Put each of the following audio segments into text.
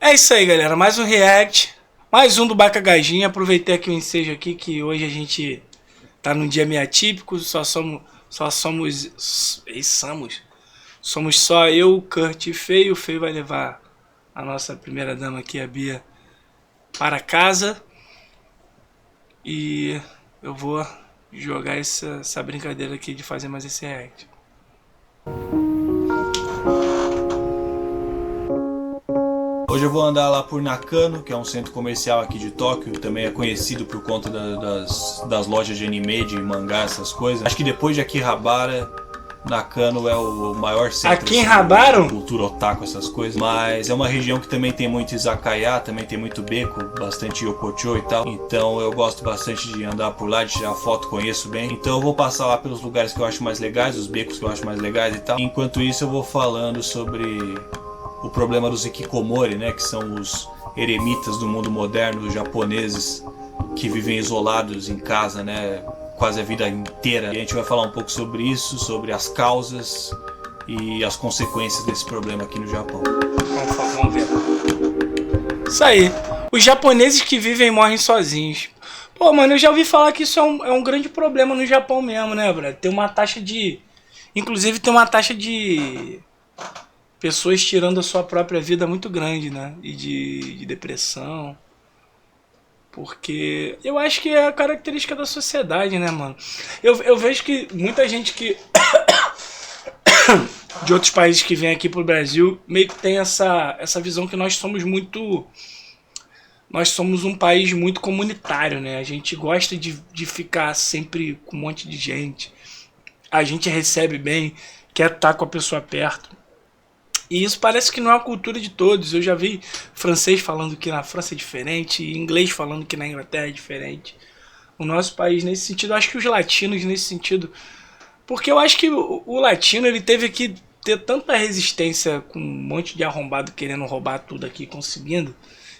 É isso aí, galera. Mais um react. Mais um do Bacagajinha. Aproveitei aqui o ensejo aqui, que hoje a gente tá num dia meio atípico. Somos só eu, o Kurt e o Feio. O Feio vai levar a nossa primeira dama aqui, a Bia, para casa. E eu vou jogar essa brincadeira aqui de fazer mais esse react. Hoje eu vou andar lá por Nakano, que é um centro comercial aqui de Tóquio. Também é conhecido por conta das lojas de anime, de mangá, essas coisas. Acho que depois de Akihabara, Nakano é o maior centro Akihabara? De cultura otaku, essas coisas. Mas é uma região que também tem muito izakaya, também tem muito beco, bastante yokocho e tal. Então eu gosto bastante de andar por lá, de tirar foto, conheço bem. Então eu vou passar lá pelos lugares que eu acho mais legais, os becos que eu acho mais legais e tal. Enquanto isso eu vou falando sobre o problema dos hikikomori, né, que são os eremitas do mundo moderno, os japoneses que vivem isolados em casa, né, quase a vida inteira. E a gente vai falar um pouco sobre isso, sobre as causas e as consequências desse problema aqui no Japão. Vamos ver. Isso aí. Os japoneses que vivem e morrem sozinhos. Pô, mano, eu já ouvi falar que isso é um grande problema no Japão mesmo, né, brother? Tem uma taxa de... Inclusive tem uma taxa de pessoas tirando a sua própria vida muito grande, né? E de depressão. Porque eu acho que é a característica da sociedade, né, mano? Eu vejo que muita gente que de outros países que vem aqui pro Brasil meio que tem essa visão que nós somos um país muito comunitário, né? A gente gosta de ficar sempre com um monte de gente. A gente recebe bem, quer estar com a pessoa perto. E isso parece que não é a cultura de todos. Eu já vi francês falando que na França é diferente, inglês falando que na Inglaterra é diferente. O nosso país nesse sentido, eu acho que os latinos nesse sentido... Porque eu acho que o latino ele teve que ter tanta resistência com um monte de arrombado querendo roubar tudo aqui, conseguindo,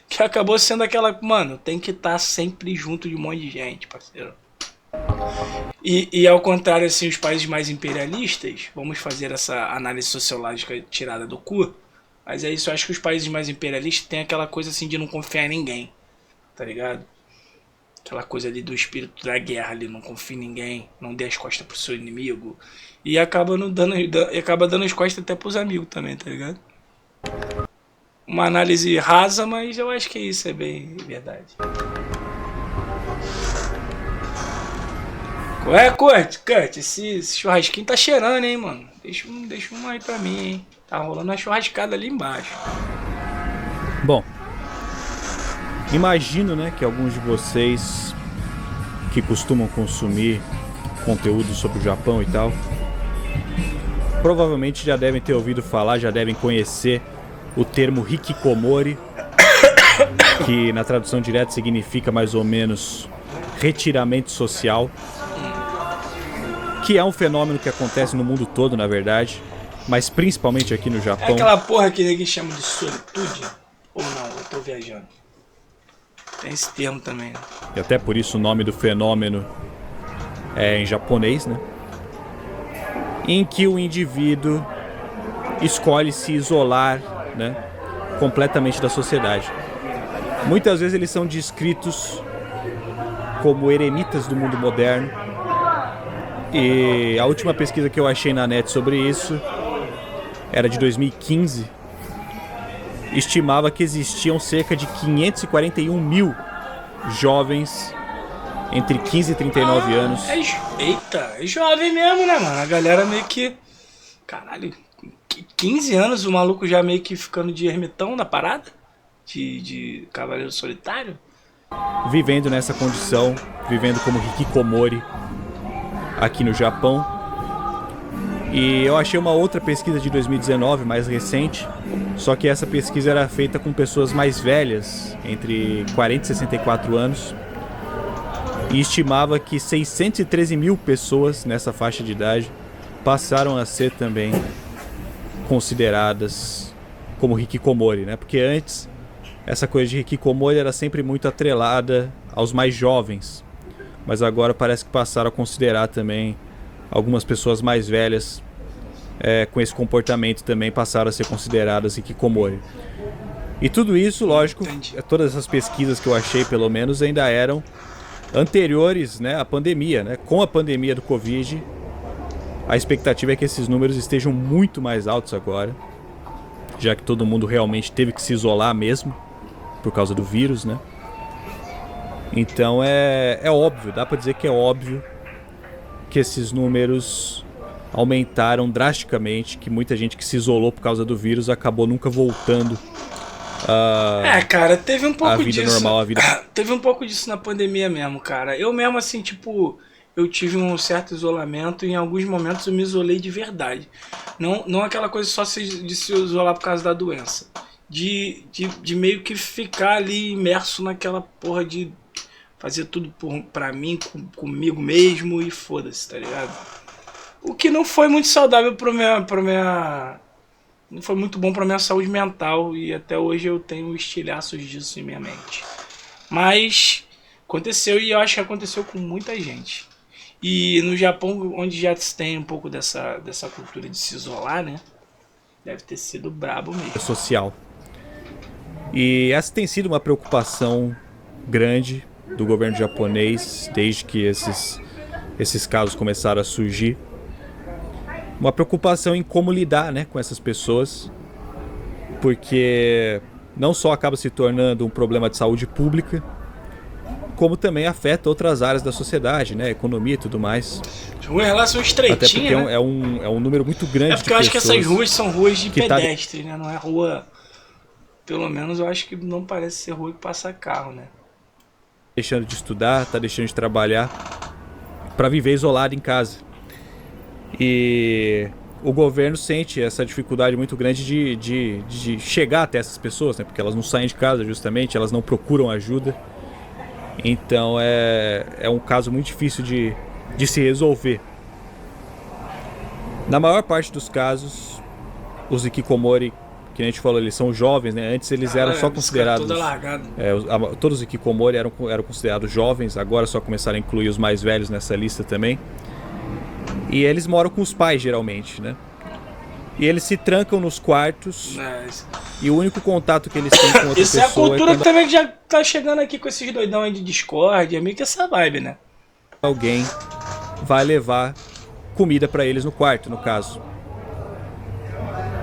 que acabou sendo aquela... Mano, tem que estar sempre junto de um monte de gente, parceiro. E ao contrário, assim, os países mais imperialistas, vamos fazer essa análise sociológica tirada do cu, mas é isso, eu acho que os países mais imperialistas têm aquela coisa assim de não confiar em ninguém, tá ligado? Aquela coisa ali do espírito da guerra ali, não confia em ninguém, não dê as costas pro seu inimigo, e acaba dando as costas até pros amigos também, tá ligado? Uma análise rasa, mas eu acho que isso é bem verdade. Ué, Kurt, esse churrasquinho tá cheirando, hein, mano? Deixa um aí pra mim, hein? Tá rolando uma churrascada ali embaixo. Bom, imagino, né, que alguns de vocês que costumam consumir conteúdo sobre o Japão e tal, provavelmente já devem ter ouvido falar, já devem conhecer o termo hikikomori, que na tradução direta significa mais ou menos retiramento social, que é um fenômeno que acontece no mundo todo, na verdade, mas principalmente aqui no Japão. É aquela porra que ninguém chama de solitude? Ou não, eu tô viajando. Tem esse termo também, né? E até por isso o nome do fenômeno é em japonês, né? Em que o indivíduo escolhe se isolar, né, completamente da sociedade. Muitas vezes eles são descritos como eremitas do mundo moderno. E a última pesquisa que eu achei na net sobre isso era de 2015. Estimava que existiam cerca de 541 mil jovens entre 15 e 39 anos. Eita, é jovem mesmo, né, mano? A galera meio que... Caralho, 15 anos o maluco já meio que ficando de ermitão na parada? De cavaleiro solitário? Vivendo nessa condição, vivendo como hikikomori aqui no Japão. E eu achei uma outra pesquisa de 2019, mais recente, só que essa pesquisa era feita com pessoas mais velhas, entre 40 e 64 anos, e estimava que 613 mil pessoas nessa faixa de idade passaram a ser também consideradas como hikikomori, né? Porque antes essa coisa de hikikomori era sempre muito atrelada aos mais jovens, mas agora parece que passaram a considerar também algumas pessoas mais velhas com esse comportamento também passaram a ser consideradas hikikomori. E tudo isso, lógico, Entendi. todas essas pesquisas que eu achei, pelo menos, ainda eram anteriores, né, à pandemia, né? Com a pandemia do Covid, a expectativa é que esses números estejam muito mais altos agora, já que todo mundo realmente teve que se isolar mesmo, por causa do vírus, né? Então é óbvio, dá pra dizer que é óbvio que esses números aumentaram drasticamente, que muita gente que se isolou por causa do vírus acabou nunca voltando Cara, teve um à pouco vida disso. normal, à vida... Teve um pouco disso na pandemia mesmo, cara. Eu mesmo, assim, tipo, eu tive um certo isolamento e em alguns momentos eu me isolei de verdade. Não aquela coisa só de se isolar por causa da doença. De meio que ficar ali imerso naquela porra de fazer tudo pra mim, comigo mesmo e foda-se, tá ligado? O que não foi muito saudável não foi muito bom pra minha saúde mental e até hoje eu tenho estilhaços disso em minha mente. Mas aconteceu e eu acho que aconteceu com muita gente. E no Japão, onde já se tem um pouco dessa cultura de se isolar, né? Deve ter sido brabo mesmo. social. E essa tem sido uma preocupação grande do governo japonês desde que esses casos começaram a surgir. Uma preocupação em como lidar, né, com essas pessoas, porque não só acaba se tornando um problema de saúde pública, como também afeta outras áreas da sociedade, né, economia e tudo mais. Uma relação Até porque estreitinha, né? é um número muito grande de pessoas. Porque eu acho que essas ruas são ruas de que pedestre, né? Não é rua... Pelo menos eu acho que não parece ser rua que passa carro, né? Deixando de estudar, tá deixando de trabalhar para viver isolado em casa. E o governo sente essa dificuldade muito grande de chegar até essas pessoas, né? Porque elas não saem de casa justamente, elas não procuram ajuda. Então é um caso muito difícil de se resolver. Na maior parte dos casos, os hikikomori, que a gente falou, eles são jovens, né? Antes eles eram só considerados... todos os hikikomori eram considerados jovens, agora só começaram a incluir os mais velhos nessa lista também. E eles moram com os pais, geralmente, né? E eles se trancam nos quartos. E o único contato que eles têm com outra Isso pessoa é a cultura que também que já tá chegando aqui com esses doidão aí de Discord. É meio que essa vibe, né? alguém vai levar comida para eles no quarto, no caso.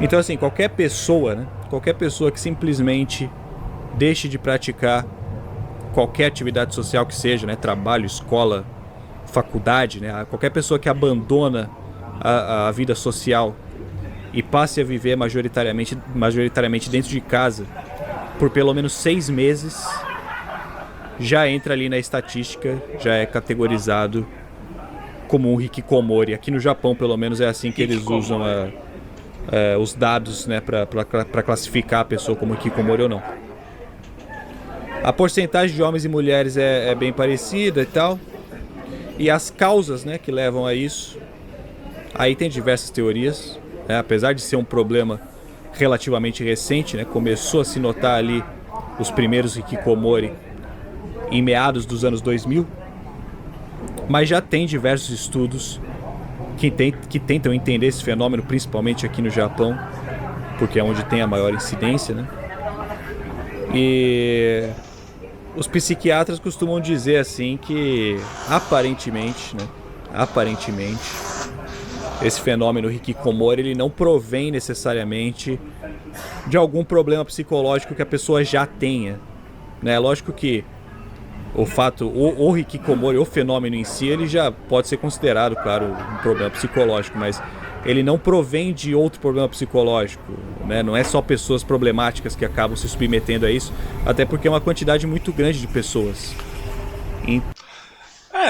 Então, assim, qualquer pessoa, né? Qualquer pessoa que simplesmente deixe de praticar qualquer atividade social que seja, né? Trabalho, escola, faculdade, né? Qualquer pessoa que abandona a vida social e passe a viver majoritariamente dentro de casa por pelo menos 6 meses, já entra ali na estatística, já é categorizado como um hikikomori. Aqui no Japão, pelo menos, é assim que eles usam os dados, né, para classificar a pessoa como hikikomori ou não. A porcentagem de homens e mulheres é bem parecida e tal. E as causas, né, que levam a isso, aí tem diversas teorias, né? Apesar de ser um problema relativamente recente, né, começou a se notar ali os primeiros hikikomori em meados dos anos 2000, mas já tem diversos estudos que tentam entender esse fenômeno, principalmente aqui no Japão, porque é onde tem a maior incidência, né? E os psiquiatras costumam dizer assim que aparentemente esse fenômeno hikikomori ele não provém necessariamente de algum problema psicológico que a pessoa já tenha, né? Lógico que o hikikomori, o fenômeno em si, ele já pode ser considerado, claro, um problema psicológico, mas ele não provém de outro problema psicológico, né? Não é só pessoas problemáticas que acabam se submetendo a isso, até porque é uma quantidade muito grande de pessoas.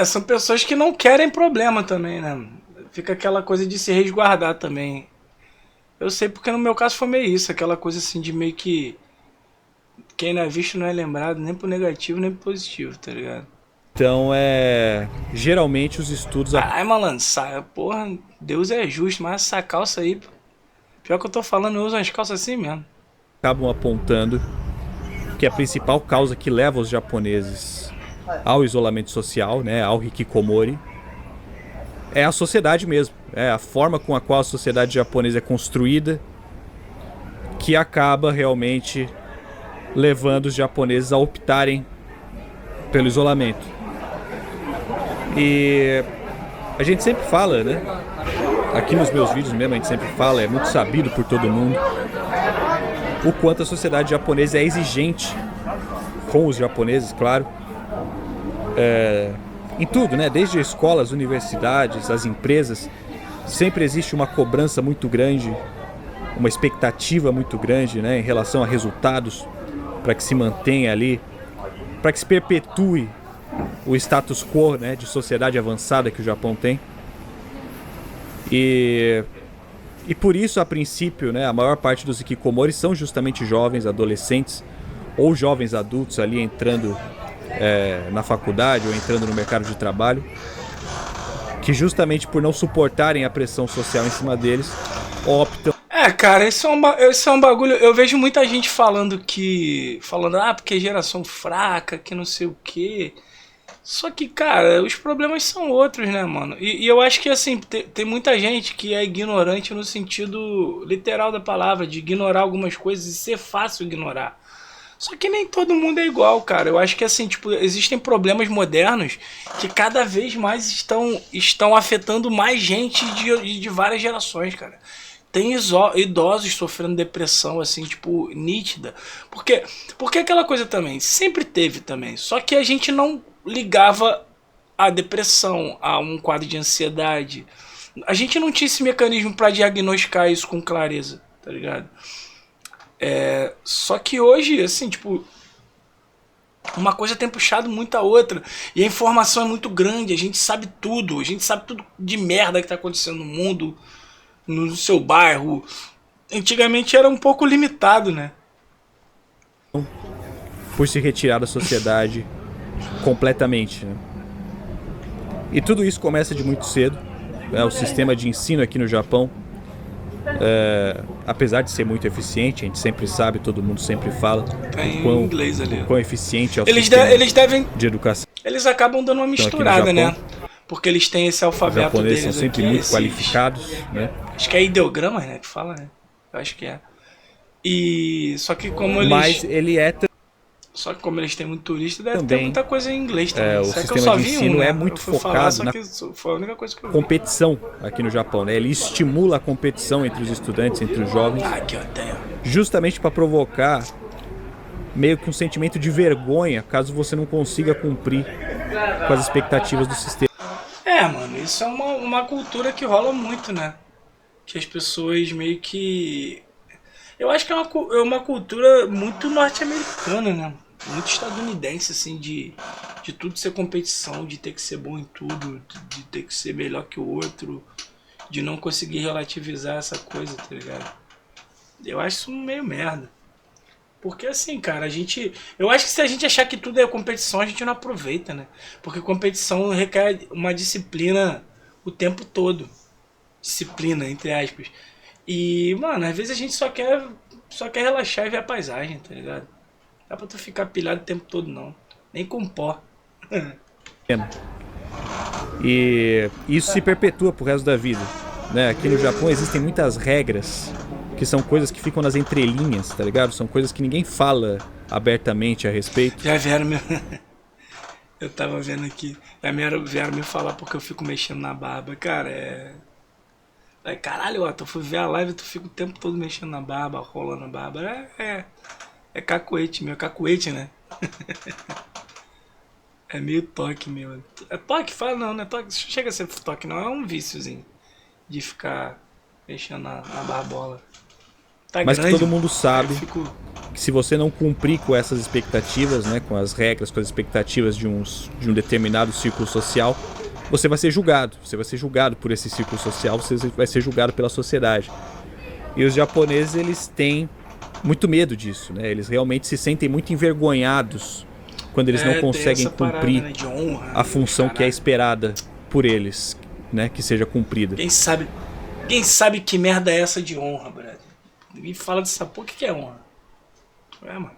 São pessoas que não querem problema também, né? Fica aquela coisa de se resguardar também. Eu sei porque no meu caso foi meio isso, aquela coisa assim de meio que quem não é visto não é lembrado nem pro negativo nem pro positivo, tá ligado? Então geralmente os estudos... Ai, malandro, porra, Deus é justo, mas essa calça aí, pior que eu tô falando, eu uso umas calças assim mesmo. Acabam apontando que a principal causa que leva os japoneses ao isolamento social, né, ao hikikomori, é a sociedade mesmo, é a forma com a qual a sociedade japonesa é construída, que acaba realmente levando os japoneses a optarem pelo isolamento. E a gente sempre fala, né? Aqui nos meus vídeos mesmo a gente sempre fala, é muito sabido por todo mundo, o quanto a sociedade japonesa é exigente com os japoneses, claro, em tudo, né? Desde a escola, as universidades, as empresas, sempre existe uma cobrança muito grande, uma expectativa muito grande, né, em relação a resultados, para que se mantenha ali, para que se perpetue o status quo, né, de sociedade avançada que o Japão tem. E por isso, a princípio, né, a maior parte dos hikikomori são justamente jovens, adolescentes ou jovens adultos ali entrando na faculdade ou entrando no mercado de trabalho, que justamente por não suportarem a pressão social em cima deles, optam. Cara, isso é um bagulho. Eu vejo muita gente falando porque geração fraca, que não sei o quê. Só que, cara, os problemas são outros, né, mano? E eu acho que, assim, tem muita gente que é ignorante no sentido literal da palavra, de ignorar algumas coisas e ser fácil ignorar. Só que nem todo mundo é igual, cara. Eu acho que, assim, tipo, existem problemas modernos que cada vez mais estão afetando mais gente de várias gerações, cara. Tem idosos sofrendo depressão, assim, tipo, nítida. Porque aquela coisa também, sempre teve também. Só que a gente não ligava a depressão a um quadro de ansiedade. A gente não tinha esse mecanismo para diagnosticar isso com clareza, tá ligado? Só que hoje, assim, tipo, uma coisa tem puxado muito a outra. E a informação é muito grande, a gente sabe tudo. A gente sabe tudo de merda que tá acontecendo no mundo, no seu bairro. Antigamente era um pouco limitado, né? Por se retirar da sociedade completamente, né? E tudo isso começa de muito cedo, né? O sistema de ensino aqui no Japão, apesar de ser muito eficiente, a gente sempre sabe, todo mundo sempre fala o quão eficiente é o sistema de educação. Eles acabam dando uma misturada, né? Porque eles têm esse alfabeto deles. Os japoneses são sempre muito qualificados, né? Acho que é ideogramas, né, que fala, né? Eu acho que é. E só que como Só que como eles têm muito turista, deve ter muita coisa em inglês também. O sistema de ensino é muito focado na foi a única coisa que eu vi. Competição aqui no Japão, né? Ele estimula a competição entre os estudantes, entre os jovens, justamente para provocar meio que um sentimento de vergonha caso você não consiga cumprir com as expectativas do sistema. Mano, isso é uma cultura que rola muito, né? Que as pessoas meio que... Eu acho que é uma cultura muito norte-americana, né? Muito estadunidense, assim, de tudo ser competição, de ter que ser bom em tudo, de ter que ser melhor que o outro, de não conseguir relativizar essa coisa, tá ligado? Eu acho isso meio merda. Porque assim, cara, eu acho que se a gente achar que tudo é competição, a gente não aproveita, né? Porque competição requer uma disciplina o tempo todo. Disciplina, entre aspas. E, mano, às vezes a gente só quer relaxar e ver a paisagem, tá ligado? Não dá pra tu ficar pilhado o tempo todo, não. Nem com pó. E isso se perpetua pro resto da vida, né? Aqui no Japão existem muitas regras que são coisas que ficam nas entrelinhas, tá ligado? São coisas que ninguém fala abertamente a respeito. Já vieram eu tava vendo aqui. Já vieram me falar porque eu fico mexendo na barba. Cara, caralho, ó, tu fui ver a live e tu fica o tempo todo mexendo na barba, rolando a barba. É cacuete, meu. Cacuete, né? É meio toque, meu. É toque? Fala não, né? Toque. Chega a ser toque, não. É um víciozinho de ficar mexendo na barbola. Tá mas grande, que todo mundo sabe que se você não cumprir com essas expectativas, né, com as regras, com as expectativas de um determinado círculo social, você vai ser julgado. Você vai ser julgado por esse círculo social, você vai ser julgado pela sociedade. E os japoneses, eles têm muito medo disso, né? Eles realmente se sentem muito envergonhados quando eles não conseguem cumprir parada, né, de honra, a função que é esperada por eles, né, que seja cumprida. Quem sabe que merda é essa de honra, brother? Ninguém fala dessa porra, o que é honra? Mano.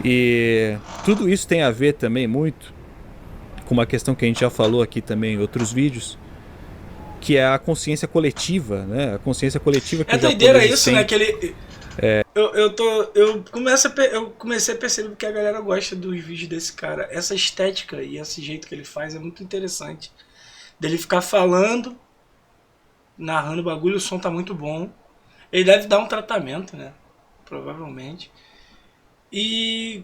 E tudo isso tem a ver também muito com uma questão que a gente já falou aqui também em outros vídeos, que é a consciência coletiva, né? A consciência coletiva que doideira isso, né? Que Eu comecei a perceber que a galera gosta dos vídeos desse cara. Essa estética e esse jeito que ele faz é muito interessante. Dele ficar falando, narrando o bagulho, o som tá muito bom. Ele deve dar um tratamento, né? Provavelmente. E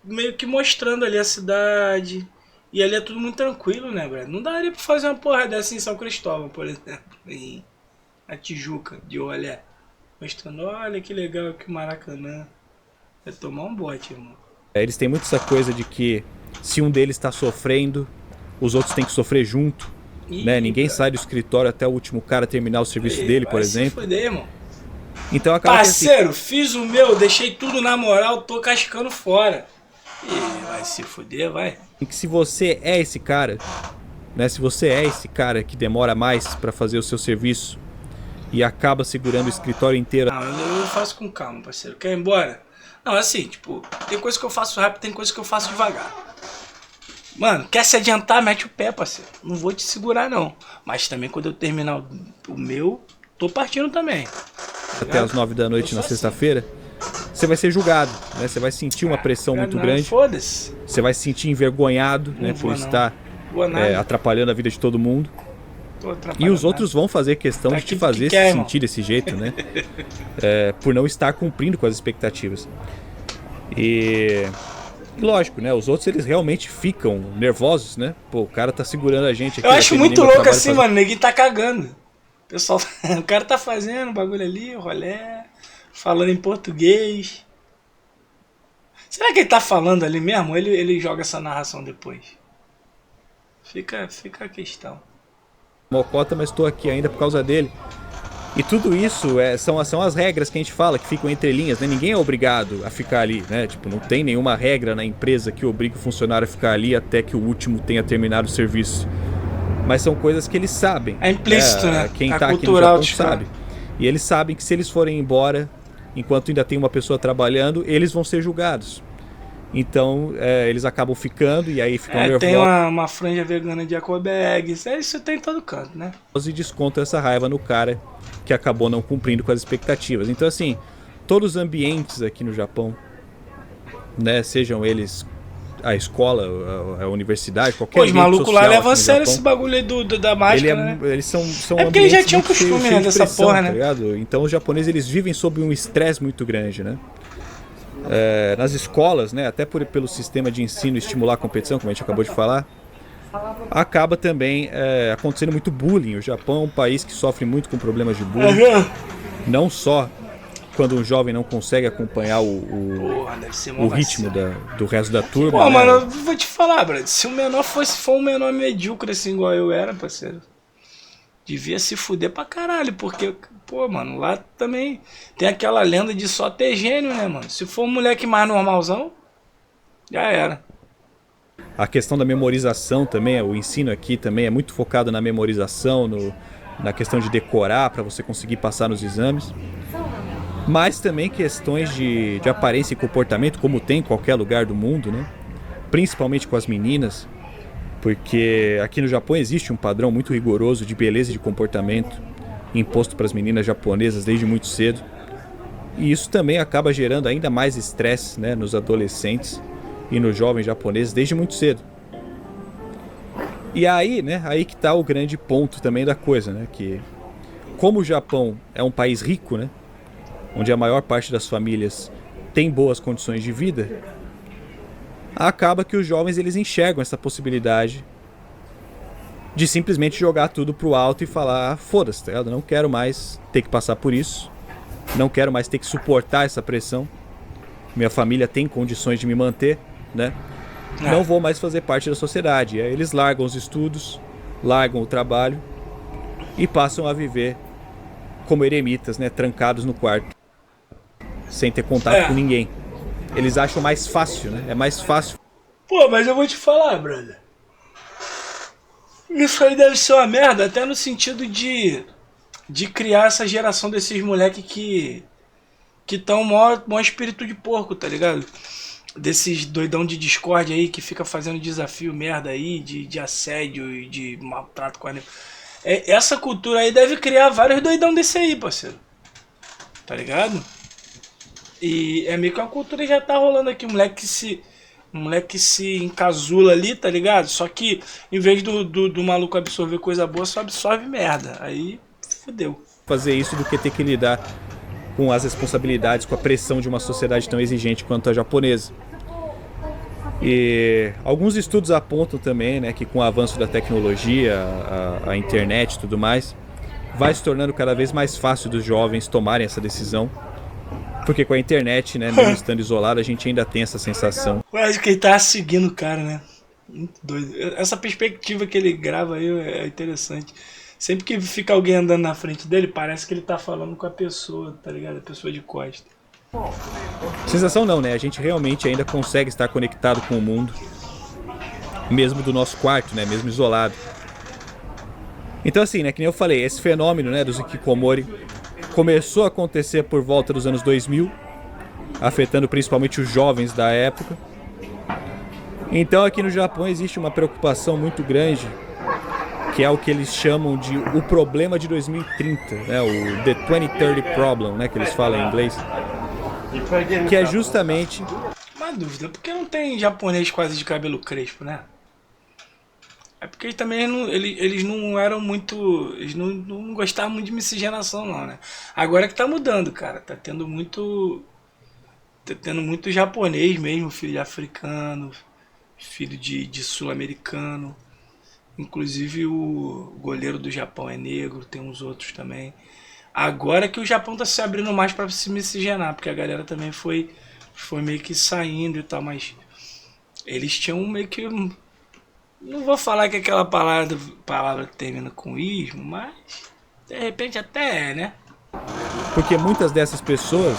meio que mostrando ali a cidade. E ali é tudo muito tranquilo, né, velho? Não daria pra fazer uma porra dessa em São Cristóvão, por exemplo. Em a Tijuca, de Olé. Mostrando, olha que legal que o Maracanã. Vai tomar um bote, irmão. Eles têm muito essa coisa de que se um deles está sofrendo, os outros têm que sofrer junto. Né? Ninguém sai do escritório até o último cara terminar o serviço dele, por exemplo. Se fuder, irmão. Então acaba parceiro, assim, fiz o meu, deixei tudo na moral, tô cascando fora. E vai se fuder, vai. E que se você é esse cara, né? Se você é esse cara que demora mais pra fazer o seu serviço e acaba segurando o escritório inteiro. Não, eu faço com calma, parceiro. Quer ir embora? Não, assim, tipo, tem coisa que eu faço rápido, tem coisa que eu faço devagar. Mano, quer se adiantar, mete o pé, parceiro. Não vou te segurar, não. Mas também quando eu terminar o meu, tô partindo também. Até as 9 da noite na sexta-feira, você vai ser julgado, né? Você vai sentir uma pressão muito grande. Foda-se. Você vai se sentir envergonhado, né? Por estar atrapalhando a vida de todo mundo. E os outros vão fazer questão de te fazer se sentir desse jeito, né? Por não estar cumprindo com as expectativas. E lógico, né? Os outros, eles realmente ficam nervosos, né? Pô, o cara tá segurando a gente aqui. Eu acho muito louco assim, mano. Ninguém tá cagando. Pessoal, o cara tá fazendo bagulho ali, rolé, falando em português. Será que ele tá falando ali mesmo? Ou ele joga essa narração depois? Fica a questão. Mocota, mas estou aqui ainda por causa dele. E tudo isso são as regras que a gente fala, que ficam entre linhas, né? Ninguém é obrigado a ficar ali, né? Tipo, não tem nenhuma regra na empresa que obrigue o funcionário a ficar ali até que o último tenha terminado o serviço. Mas são coisas que eles sabem. É implícito, né? Quem tá aqui no Japão sabe. E eles sabem que se eles forem embora, enquanto ainda tem uma pessoa trabalhando, eles vão ser julgados. Então, eles acabam ficando e aí ficam nervosos. Tem uma franja vegana de Aquabag. Isso tem em todo canto, né? E descontam essa raiva no cara que acabou não cumprindo com as expectativas. Então, assim, todos os ambientes aqui no Japão, né, sejam eles a escola, a universidade, qualquer ambiente social. Os malucos lá levam a sério esse bagulho aí da máscara, né? Eles são porque eles já tinham costume, né, dessa porra, né? Tá ligado? Então, os japoneses, eles vivem sob um estresse muito grande, né? Nas escolas, né, até pelo sistema de ensino estimular a competição, como a gente acabou de falar, acaba também acontecendo muito bullying. O Japão é um país que sofre muito com problemas de bullying, não só quando um jovem não consegue acompanhar o ritmo do resto da turma. Pô, né? Mano, eu vou te falar, Brad, se o menor for um menor medíocre assim igual eu era, parceiro, devia se fuder pra caralho, porque, pô, mano, lá também tem aquela lenda de só ter gênio, né, mano? Se for um moleque mais normalzão, já era. A questão da memorização também, o ensino aqui também é muito focado na memorização, na questão de decorar para você conseguir passar nos exames. Mas também questões de aparência e comportamento, como tem em qualquer lugar do mundo, né? Principalmente com as meninas. Porque aqui no Japão existe um padrão muito rigoroso de beleza e de comportamento imposto para as meninas japonesas desde muito cedo. E isso também acaba gerando ainda mais estresse, né, nos adolescentes e nos jovens japoneses desde muito cedo. E aí, né, aí que está o grande ponto também da coisa, né, que como o Japão é um país rico, né, onde a maior parte das famílias tem boas condições de vida, acaba que os jovens eles enxergam essa possibilidade de simplesmente jogar tudo pro alto e falar, foda-se, tá ligado? Não quero mais ter que passar por isso, não quero mais ter que suportar essa pressão, minha família tem condições de me manter, né? Não vou mais fazer parte da sociedade. E aí eles largam os estudos, largam o trabalho e passam a viver como eremitas, né? Trancados no quarto, sem ter contato com ninguém. Eles acham mais fácil, né? É mais fácil. Pô, mas eu vou te falar, brother. Isso aí deve ser uma merda, até no sentido de criar essa geração desses moleque que tão maior espírito de porco, tá ligado? Desses doidão de Discord aí que fica fazendo desafio merda aí, de assédio e de maltrato com a... Essa cultura aí deve criar vários doidão desse aí, parceiro. Tá ligado? E é meio que uma cultura que já tá rolando aqui. O moleque se encasula ali, tá ligado? Só que em vez do maluco absorver coisa boa, só absorve merda. Aí fodeu. Fazer isso do que ter que lidar com as responsabilidades, com a pressão de uma sociedade tão exigente quanto a japonesa. E alguns estudos apontam também, né, que com o avanço da tecnologia, a internet e tudo mais, vai se tornando cada vez mais fácil dos jovens tomarem essa decisão. Porque com a internet, né, mesmo estando isolado, a gente ainda tem essa sensação. Eu acho que ele tá seguindo o cara, né? Muito doido. Essa perspectiva que ele grava aí é interessante. Sempre que fica alguém andando na frente dele, parece que ele tá falando com a pessoa, tá ligado? A pessoa de costa. Sensação não, né? A gente realmente ainda consegue estar conectado com o mundo, mesmo do nosso quarto, né? Mesmo isolado. Então assim, né? Que nem eu falei, esse fenômeno, né, dos hikikomori começou a acontecer por volta dos anos 2000, afetando principalmente os jovens da época. Então aqui no Japão existe uma preocupação muito grande, que é o que eles chamam de o problema de 2030, né? O The 2030 Problem, né? Que eles falam em inglês. Que é justamente... Uma dúvida, por que não tem japonês quase de cabelo crespo, né? É porque eles não eram muito. Eles não gostavam muito de miscigenação, não, né? Agora que tá mudando, cara. Tá tendo muito. Tá tendo muito japonês mesmo, filho de africano, filho de sul-americano. Inclusive o goleiro do Japão é negro, tem uns outros também. Agora que o Japão tá se abrindo mais pra se miscigenar, porque a galera também foi meio que saindo e tal, mas eles tinham meio que. Não vou falar que aquela palavra termina com ismo, mas de repente até é, né? Porque muitas dessas pessoas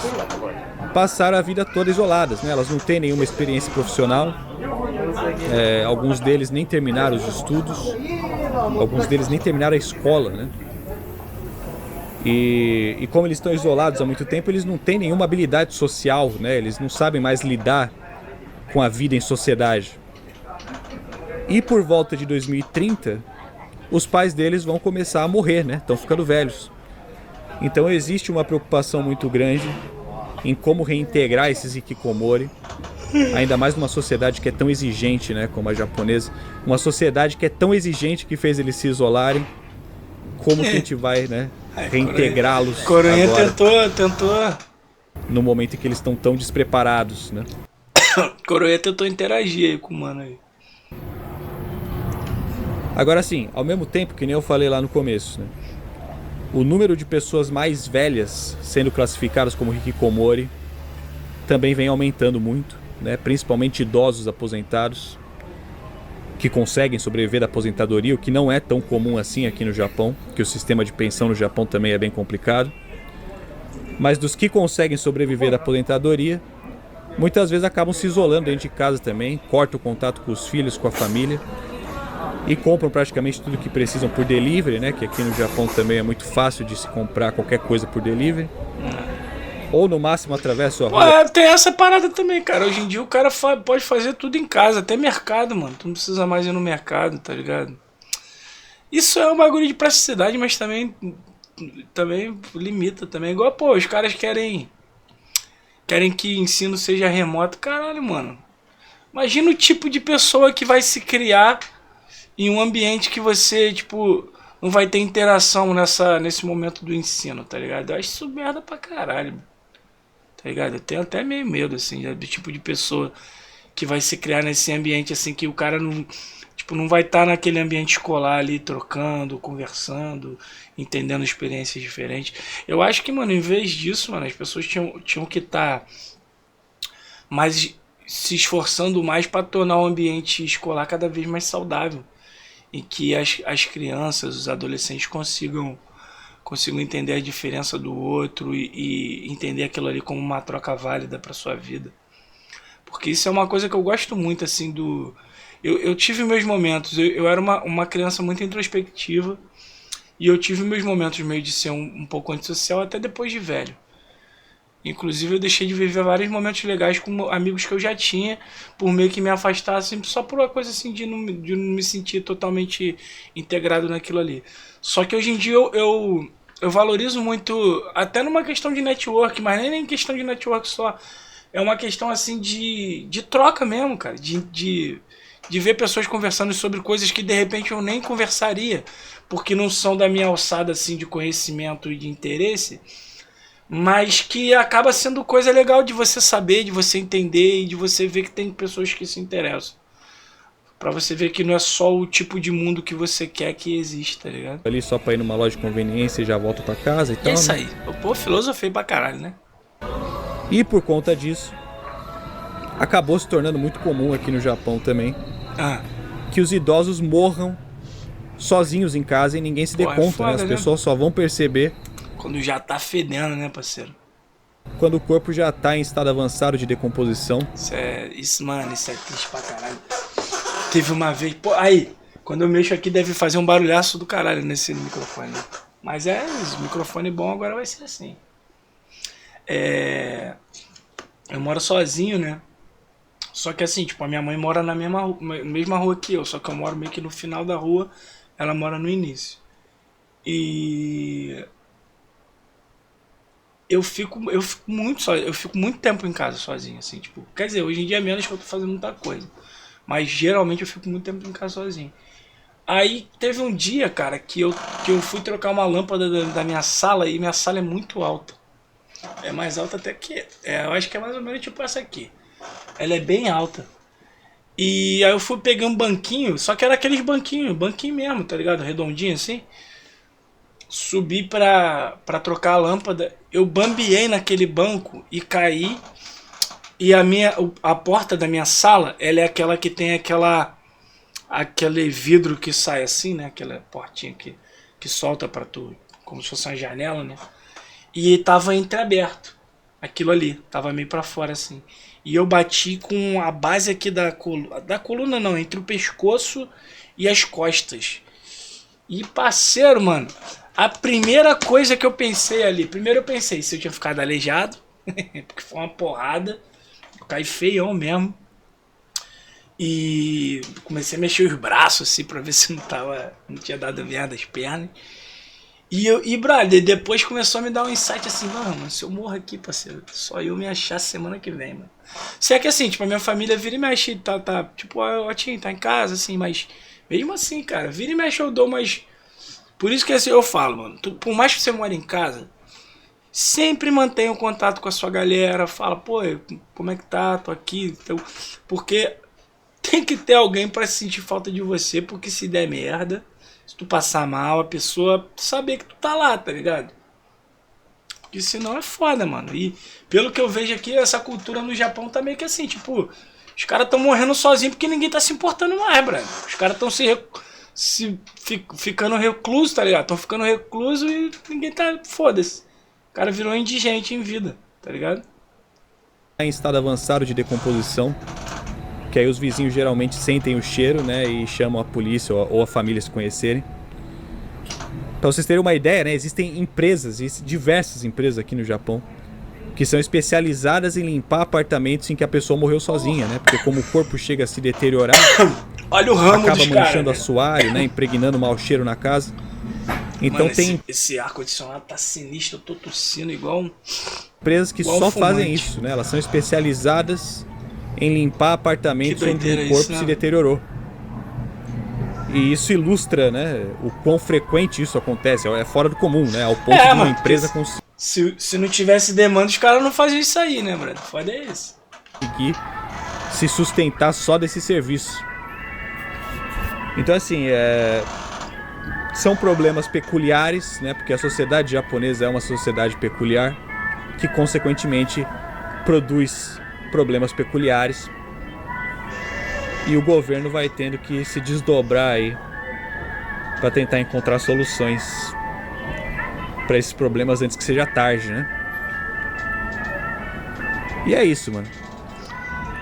passaram a vida toda isoladas, né? Elas não têm nenhuma experiência profissional. Alguns deles nem terminaram os estudos. Alguns deles nem terminaram a escola, né? E como eles estão isolados há muito tempo, eles não têm nenhuma habilidade social, né? Eles não sabem mais lidar com a vida em sociedade. E por volta de 2030, os pais deles vão começar a morrer, né? Estão ficando velhos. Então existe uma preocupação muito grande em como reintegrar esses hikikomori, ainda mais numa sociedade que é tão exigente, né, como a japonesa. Uma sociedade que é tão exigente que fez eles se isolarem. Como que a gente vai, né, reintegrá-los Coronha agora, tentou. no momento em que eles estão tão despreparados, né? Coronha tentou interagir aí com o mano aí. Agora sim, ao mesmo tempo, que nem eu falei lá no começo, né, o número de pessoas mais velhas sendo classificadas como hikikomori também vem aumentando muito, né, principalmente idosos aposentados que conseguem sobreviver da aposentadoria, o que não é tão comum assim aqui no Japão, que o sistema de pensão no Japão também é bem complicado. Mas dos que conseguem sobreviver da aposentadoria, muitas vezes acabam se isolando dentro de casa também, cortam o contato com os filhos, com a família, e compram praticamente tudo que precisam por delivery, né? Que aqui no Japão também é muito fácil de se comprar qualquer coisa por delivery. Ou no máximo através da sua rua. Tem essa parada também, cara. Hoje em dia o cara pode fazer tudo em casa, até mercado, mano. Tu não precisa mais ir no mercado, tá ligado? Isso é um bagulho de praticidade, mas também limita também. Igual, pô, os caras querem que ensino seja remoto. Caralho, mano. Imagina o tipo de pessoa que vai se criar em um ambiente que você, tipo, não vai ter interação nesse momento do ensino, tá ligado? Eu acho isso merda pra caralho, tá ligado? Eu tenho até meio medo, assim, do tipo de pessoa que vai se criar nesse ambiente, assim, que o cara não, tipo, não vai estar naquele ambiente escolar ali, trocando, conversando, entendendo experiências diferentes. Eu acho que, mano, em vez disso, mano, as pessoas tinham que estar mais se esforçando mais para tornar o ambiente escolar cada vez mais saudável. E que as crianças, os adolescentes consigam entender a diferença do outro e entender aquilo ali como uma troca válida para sua vida. Porque isso é uma coisa que eu gosto muito, assim, do... Eu tive meus momentos, eu era uma criança muito introspectiva e eu tive meus momentos meio de ser um pouco antissocial até depois de velho. Inclusive eu deixei de viver vários momentos legais com amigos que eu já tinha, por meio que me afastar, assim, só por uma coisa assim de não me sentir totalmente integrado naquilo ali. Só que hoje em dia eu valorizo muito, até numa questão de network, mas nem questão de network só. É uma questão assim de troca mesmo, cara. De ver pessoas conversando sobre coisas que de repente eu nem conversaria, porque não são da minha alçada assim de conhecimento e de interesse, mas que acaba sendo coisa legal de você saber, de você entender e de você ver que tem pessoas que se interessam. Pra você ver que não é só o tipo de mundo que você quer que exista, tá ligado? Ali só pra ir numa loja de conveniência e já volta pra casa e tal. É isso né? aí. Pô, filosofei pra caralho, né? E por conta disso, acabou se tornando muito comum aqui no Japão também Ah, que os idosos morram sozinhos em casa e ninguém se dê Pô, é conta, foda, né? As né? pessoas só vão perceber quando já tá fedendo, né, parceiro? quando o corpo já tá em estado avançado de decomposição. Mano, isso é triste pra caralho. Teve uma vez, pô, aí, quando eu mexo aqui deve fazer um barulhaço do caralho nesse microfone. Mas esse microfone bom agora vai ser assim. Eu moro sozinho, né? Só que assim, tipo, a minha mãe mora na mesma rua que eu, só que eu moro meio que no final da rua, ela mora no início. E eu fico muito tempo em casa sozinho, assim, tipo, quer dizer, hoje em dia é menos que eu tô fazendo muita coisa, mas geralmente eu fico muito tempo em casa sozinho. Aí teve um dia, cara, que eu fui trocar uma lâmpada da minha sala e minha sala é muito alta. É mais alta até que, eu acho que é mais ou menos tipo essa aqui. Ela é bem alta. E aí eu fui pegar um banquinho, só que era aqueles banquinho mesmo, tá ligado? Redondinho assim. Subi pra trocar a lâmpada, eu bambiei naquele banco e caí. E a porta da minha sala, ela é aquela que tem aquele vidro que sai assim, né? Aquela portinha que solta pra tu, como se fosse uma janela, né? E tava entreaberto, aquilo ali, tava meio pra fora assim. E eu bati com a base aqui da coluna não, entre o pescoço e as costas. E parceiro, mano, a primeira coisa que eu pensei ali, primeiro eu pensei se eu tinha ficado aleijado, porque foi uma porrada, eu caí feião mesmo. E comecei a mexer os braços assim pra ver se não tinha dado merda as pernas. E brother, depois começou a me dar um insight assim, mano, se eu morro aqui, parceiro, só eu me achar semana que vem, mano. Se é que assim, tipo, a minha família vira e mexe, tá tipo, ó, Tim, tá em casa, assim, mas mesmo assim, cara, vira e mexe eu dou umas. Por isso que assim, eu falo, mano, por mais que você mora em casa, sempre mantenha um contato com a sua galera, fala, pô, como é que tá, tô aqui, então, porque tem que ter alguém pra sentir falta de você, porque se der merda, se tu passar mal, a pessoa saber que tu tá lá, tá ligado? Porque senão é foda, mano. E pelo que eu vejo aqui, essa cultura no Japão tá meio que assim, tipo, os caras tão morrendo sozinhos porque ninguém tá se importando mais, brother. Os caras tão ficando recluso, tá ligado? Tão ficando recluso e ninguém tá, foda-se. O cara virou indigente em vida, tá ligado? Em estado avançado de decomposição, que aí os vizinhos geralmente sentem o cheiro, né, e chamam a polícia ou a família se conhecerem. Para vocês terem uma ideia, né, existem diversas empresas aqui no Japão, que são especializadas em limpar apartamentos em que a pessoa morreu sozinha, né, porque como o corpo chega a se deteriorar, olha o ramo acaba dos manchando caras, assoalho, né, impregnando mau cheiro na casa. Então mano, tem esse ar-condicionado tá sinistro, eu tô tossindo igual empresas que igual só fumante. fazem isso, né, elas são especializadas em limpar apartamentos onde o corpo isso, né? se deteriorou. E isso ilustra, né, o quão frequente isso acontece. É fora do comum, né, ao ponto de uma mano, empresa se não tivesse demanda, os caras não faziam isso aí, né, brother? Foda é isso. conseguir se sustentar só desse serviço. Então, assim, são problemas peculiares, né, porque a sociedade japonesa é uma sociedade peculiar, que consequentemente produz problemas peculiares. E o governo vai tendo que se desdobrar aí para tentar encontrar soluções para esses problemas antes que seja tarde, né? E é isso, mano.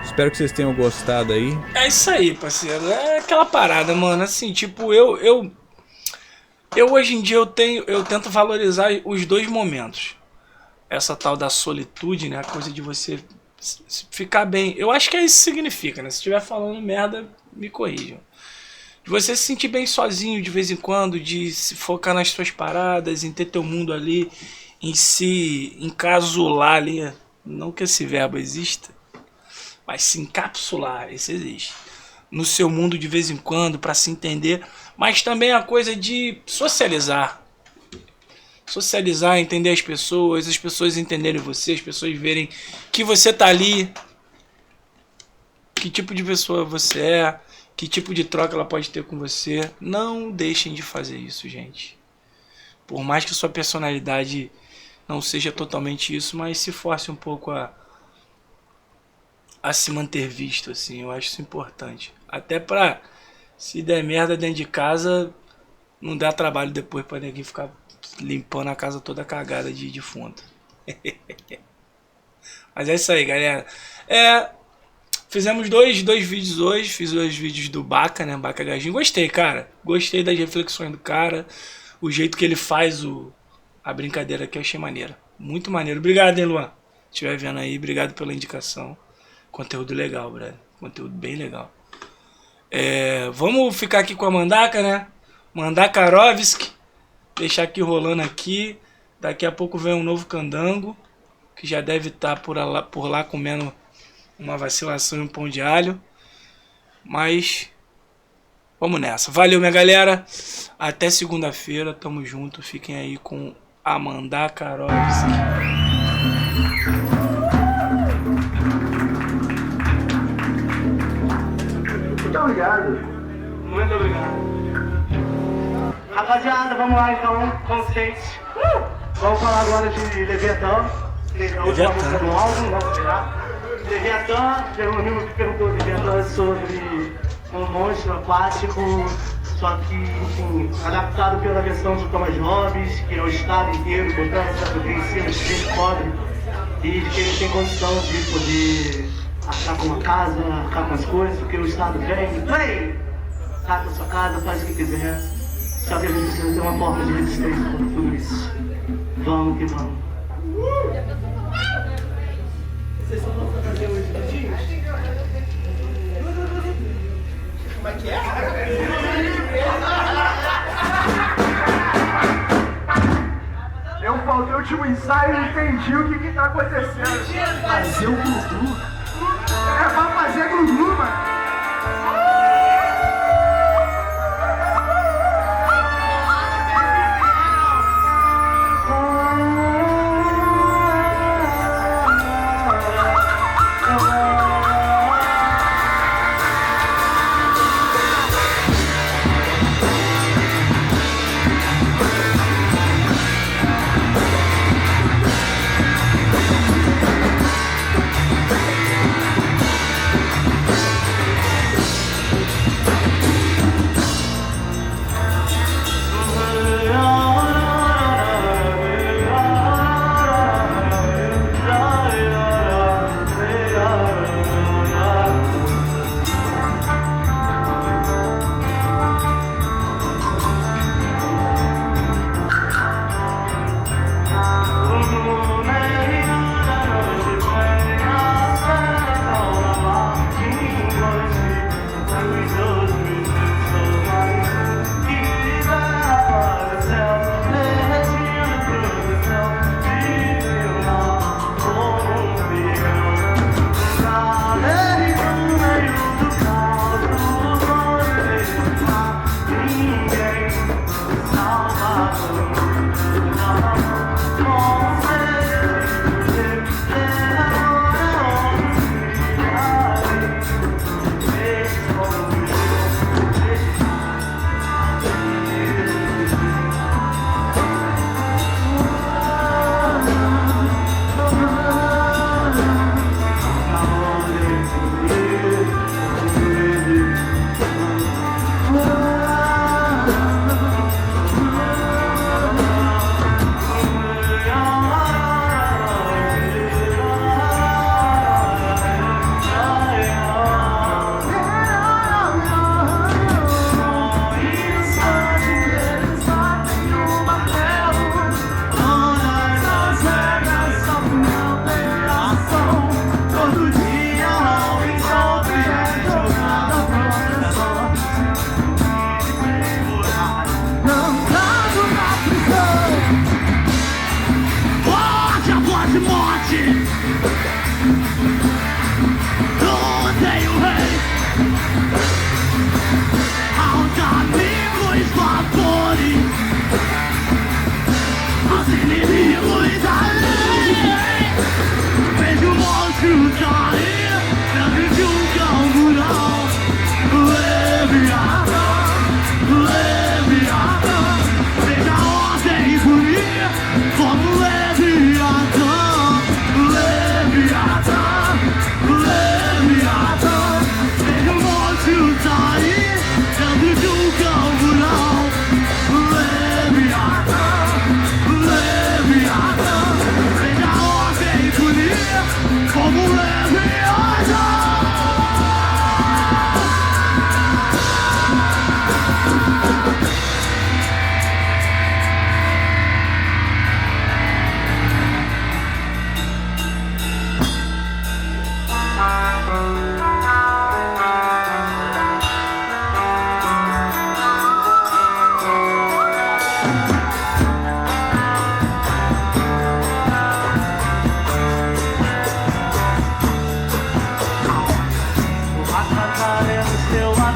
Espero que vocês tenham gostado aí. É isso aí, parceiro. É aquela parada, mano. Assim, tipo, eu hoje em dia eu tento valorizar os dois momentos. Essa tal da solitude, né? A coisa de você ficar bem. Eu acho que é isso que significa, né? Se estiver falando merda, me corrijam. De você se sentir bem sozinho de vez em quando, de se focar nas suas paradas, em ter teu mundo ali, em se encasular ali. Não que esse verbo exista, mas se encapsular, esse existe. No seu mundo de vez em quando, para se entender. Mas também a coisa de socializar. Socializar, entender as pessoas entenderem você, as pessoas verem que você tá ali, que tipo de pessoa você é, que tipo de troca ela pode ter com você. Não deixem de fazer isso, gente. Por mais que sua personalidade não seja totalmente isso, mas se force um pouco a se manter visto, assim. Eu acho isso importante. Até pra, se der merda dentro de casa, não dá trabalho depois pra ninguém ficar limpando a casa toda cagada de defunto. Mas é isso aí, galera. Fizemos dois vídeos hoje. Fiz 2 vídeos do Baca, né? Baca Gajinho. Gostei, cara. Gostei das reflexões do cara. O jeito que ele faz a brincadeira aqui, eu achei maneiro. Muito maneiro. Obrigado, hein, Luan? Se estiver vendo aí, obrigado pela indicação. Conteúdo legal, brother. Conteúdo bem legal. Vamos ficar aqui com a Mandaka, né? Mandakarovski. Deixar aqui rolando aqui. Daqui a pouco vem um novo candango, que já deve estar por lá comendo uma vacilação e um pão de alho. Mas vamos nessa. Valeu, minha galera. Até segunda-feira. Tamo junto. Fiquem aí com a Mandakarovski. Muito obrigado. Muito obrigado. Rapaziada, vamos lá então, consciente. Vamos falar agora de Leviatã. A última música do álbum, vamos virar. Leviatã, tem um amigo que perguntou Leviatã sobre um monstro aquático, só que, enfim, adaptado pela versão do Thomas Hobbes, que é o estado inteiro, botando essa em cima de gente pobre e de quem não tem condição de poder arcar com uma casa, arcar com as coisas, porque o estado vem, arcar com a sua casa, faz o que quiser. Só que a gente precisa ter uma forma de resistência contra tudo isso. Vamos que vamos. Vocês só vão fazer os vídeos? Como é que é? Eu faltei o último ensaio e não entendi o que tá acontecendo. Fazer o glu-glu? É pra fazer glu-glu, mano.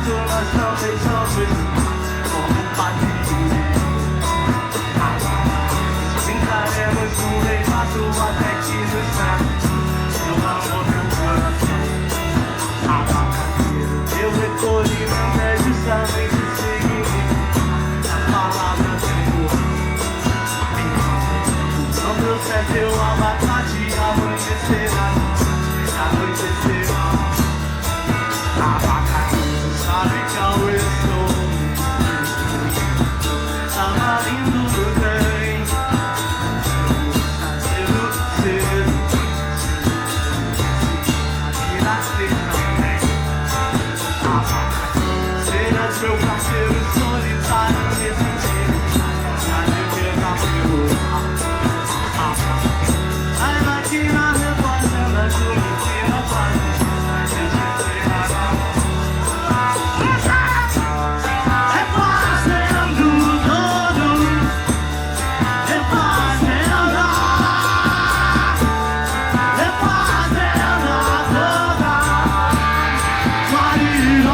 fato nós também somos compadres. Brincaremos no rebato até que nos mate. Eu amo meu coração, abacateiro. Eu recolhi meu pé justamente seguindo a palavra do Senhor. Não deu certo eu abacate, amanhecerá, anoitecerá. Abacateiro, sabe qual eu sou? Tava lindo no trem. Meu parceiro solitário nesse dia, na limpeza meu. Ai, aqui na repórter, tu me tira paz, deixa eu ser refazendo todo, refazendo a toda Maria.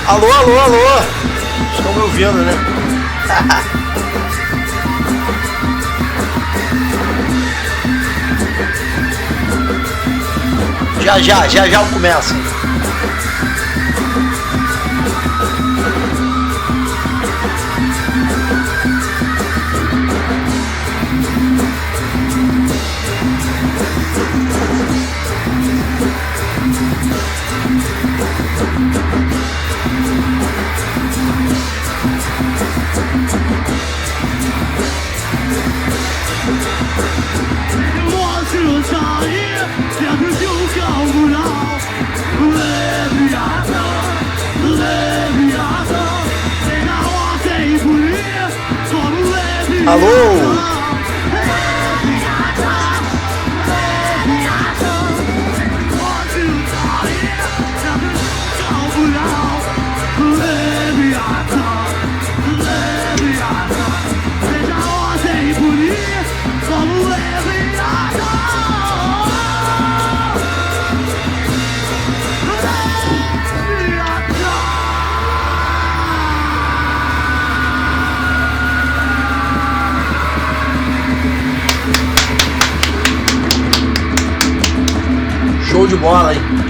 Alô, alô, alô! Estão me ouvindo, né? já eu começo. Mostra sair dentro de um calmural. Leviatã, sem na ordem bulir, como Leviatã. Alô? Show de bola, hein?